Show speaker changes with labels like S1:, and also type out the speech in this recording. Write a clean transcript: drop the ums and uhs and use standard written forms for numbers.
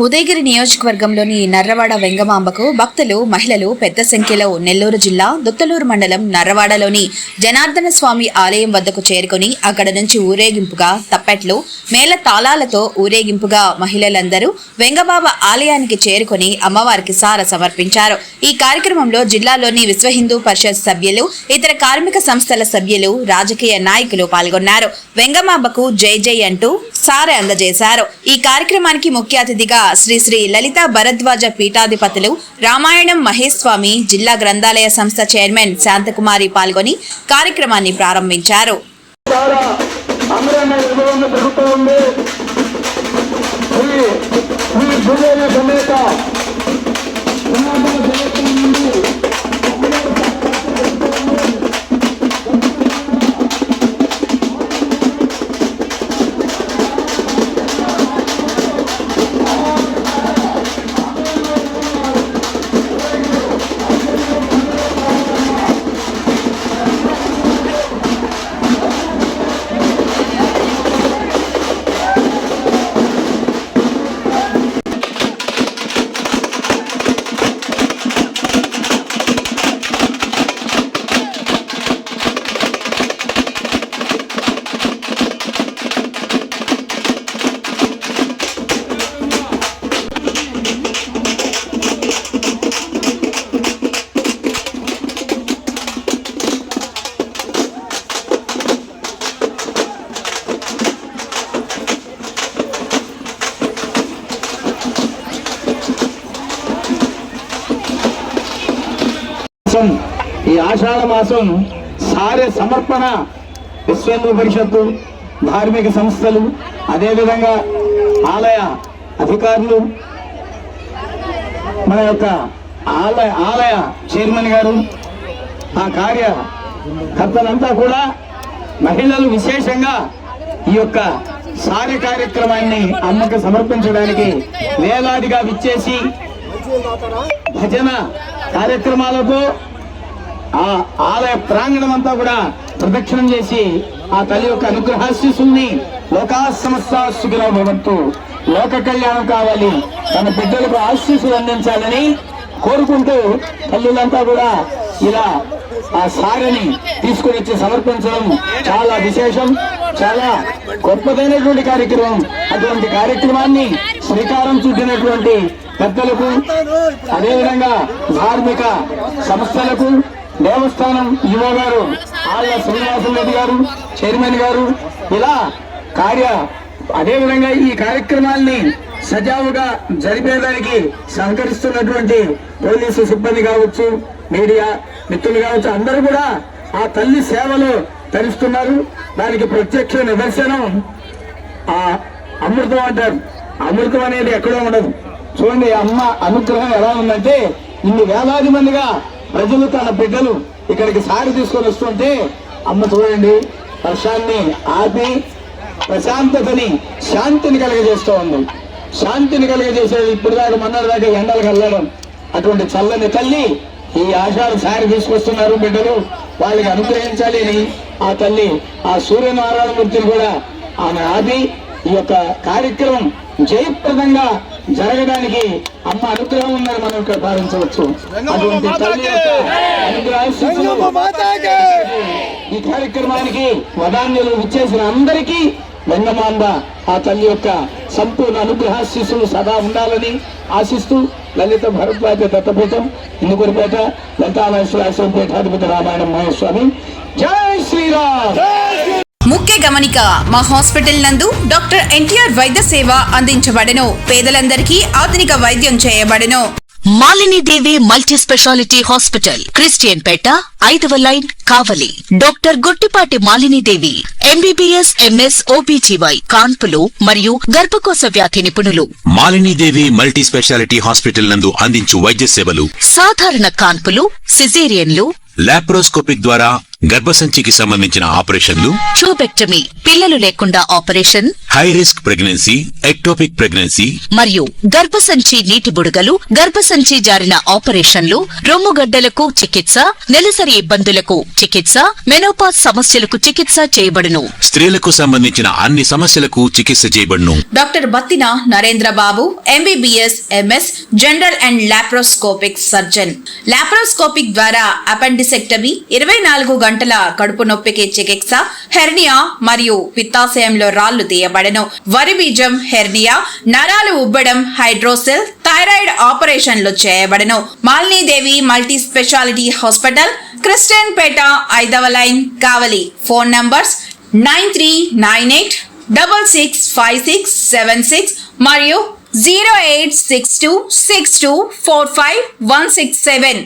S1: ఉదయగిరి నియోజకవర్గంలోని నర్రవాడ వెంగమాంబకు భక్తులు, మహిళలు పెద్ద సంఖ్యలో నెల్లూరు జిల్లా దుత్తలూరు మండలం నర్రవాడలోని జనార్దన స్వామి ఆలయం వద్దకు చేరుకుని అక్కడ నుంచి ఊరేగింపుగా తప్పెట్లు, మేళ తాళాలతో ఊరేగింపుగా మహిళలందరూ వెంగబాబ ఆలయానికి చేరుకుని అమ్మవారికి సార సమర్పించారు. ఈ కార్యక్రమంలో జిల్లాలోని విశ్వ హిందూ పరిషత్ సభ్యులు, ఇతర కార్మిక సంస్థల సభ్యులు, రాజకీయ నాయకులు పాల్గొన్నారు. వెంగమాంబకు జై జై అంటూ సారె అందజేశారు. ఈ కార్యక్రమానికి ముఖ్య అతిథిగా శ్రీ శ్రీ లలిత భరద్వాజ పీఠాధిపతులు రామాయణం మహేష్ స్వామి, జిల్లా గ్రంథాలయ సంస్థ చైర్మన్ శాంతకుమారి పాల్గొని కార్యక్రమాన్ని ప్రారంభించారు.
S2: ఈ ఆషాఢ మాసం సారె సమర్పణ విశ్వ హిందూ పరిషత్తు, ధార్మిక సంస్థలు, అదేవిధంగా ఆలయ అధికారులు, మన యొక్క ఆలయ చైర్మన్ గారు, ఆ కార్యకర్తలంతా కూడా మహిళలు విశేషంగా ఈ యొక్క సారె కార్యక్రమాన్ని అమ్మకు సమర్పించడానికి వేలాదిగా విచ్చేసి భజన కార్యక్రమాలతో ఆ ఆలయ ప్రాంగణం అంతా కూడా ప్రదక్షిణం చేసి ఆ తల్లి యొక్క అనుగ్రహాశీస్సుల్ని లోకా సమస్త సుఖినో భవంతు, లోక కళ్యాణం కావాలి, తన బిడ్డలకు ఆశీస్సులు అందించాలని కోరుకుంటూ తల్లులంతా కూడా ఇలా ఆ సారెని తీసుకుని వచ్చి సమర్పించడం చాలా విశేషం, చాలా గొప్పదైనటువంటి కార్యక్రమం. అటువంటి కార్యక్రమాన్ని శ్రీకారం చుట్టినటువంటి పెద్దలకు, అదేవిధంగా ధార్మిక సంస్థలకు, దేవస్థానం ఈవో గారు ఆళ్ళ శ్రీనివాసరెడ్డి గారు, చైర్మన్ గారు, ఇలా అదేవిధంగా ఈ కార్యక్రమాల్ని సజావుగా జరిపేదానికి సహకరిస్తున్నటువంటి పోలీసు సిబ్బంది కావచ్చు, మీడియా మిత్రులు కావచ్చు, అందరూ కూడా ఆ తల్లి సేవలో తరిస్తున్నారు. దానికి ప్రత్యక్ష నిదర్శనం ఆ అమృతం అంటారు. అమృతం అనేది ఎక్కడో ఉండదు. చూడండి అమ్మ అనుగ్రహం ఎలా ఉందంటే, ఇన్ని వేలాది మందిగా ప్రజలు తన బిడ్డలు ఇక్కడికి సారి తీసుకొని వస్తుంటే అమ్మ చూడండి వర్షాన్ని ఆపి ప్రశాంతతని, శాంతిని కలగజేస్తూ ఉంది. శాంతిని కలగజేసేది ఇప్పుడు దాకా మొన్నటి దాకా ఎండలు కలగడం. అటువంటి చల్లని తల్లి ఈ ఆషాఢ సారి తీసుకొస్తున్నారు బిడ్డలు, వాళ్ళకి అనుగ్రహించాలి అని ఆ తల్లి ఆ సూర్యనారాయణమూర్తిని కూడా ఆమె ఆపి ఈ యొక్క కార్యక్రమం జయప్రదంగా జరగడానికి అమ్మ అనుగ్రహం ఉందని మనం ఇక్కడ భావించవచ్చు. అటువంటి తల్లి యొక్క అనుగ్రహాశీస్సులు ఈ కార్యక్రమానికి వదాన్యులు విచ్చేసిన అందరికీ వెంగమాంబ ఆ తల్లి యొక్క సంపూర్ణ అనుగ్రహాశీస్సులు సదా ఉండాలని ఆశిస్తూ లలిత భరద్వాజ దత్తపీఠం, ఇందుకూరుపేట, లలితామహేశ్వర పీఠాధిపతి రామాయణం మహేష్ స్వామి, జై శ్రీరామ్.
S1: ముఖ్య గమనిక, మా హాస్పిటల్ నందు డాక్టర్ ఎన్టీఆర్ వైద్య సేవ అందించబడెను. పేదలందరికీ ఆధునిక వైద్యం చేయబడెను.
S3: Malinidevi multi speciality hospital, Christian పేట, 5వ line, Kavali. Doctor Gottipati Malinidevi MBBS, MS, OBGY, కాన్పులు మరియు గర్భకోశ వ్యాధి నిపుణులు.
S4: మాలినీదేవి మల్టీ స్పెషాలిటీ హాస్పిటల్ నందు అందించు వైద్య సేవలు:
S3: సాధారణ కాన్పులు, సిజేరియన్లు,
S4: లాప్రోస్కోపిక్ ద్వారా గర్భసంచికి సంబంధించిన ఆపరేషన్లు,
S3: ట్యూబెక్టమీ పిల్లలు లేకుండా operation,
S4: high risk pregnancy, ectopic pregnancy,
S3: మరియు గర్భసంచి నీటి బుడగలు, గర్భసంచి జారిన ఆపరేషన్లు, రొమ్ముగడ్డలకు చికిత్స, నెలసరి ఇబ్బందులకు చికిత్స, మెనోపాజ్ సమస్యలకు చికిత్స చేయబడును.
S4: స్త్రీలకు సంబంధించిన అన్ని సమస్యలకు చికిత్స చేయబడును.
S1: Doctor Battina Narendra Babu MBBS MS general and laparoscopic surgeon. Laparoscopic ద్వారా అపెండిసెక్టమీ, 24 గంటల కడుపు నొప్పికి చికిత్స, హెర్నియా మరియు పిత్తాశయంలో రాళ్లు తీయబడను. వరి బీజం హెర్నియా, నరాలు ఉబ్బడం, హైడ్రోసెల్, థైరాయిడ్ ఆపరేషన్లు చేయబడను. Malinidevi multi speciality hospital, Christian పేట, 5వ లైన్, కావలి. ఫోన్ నంబర్స్ 9398665676 మరియు 08626245167.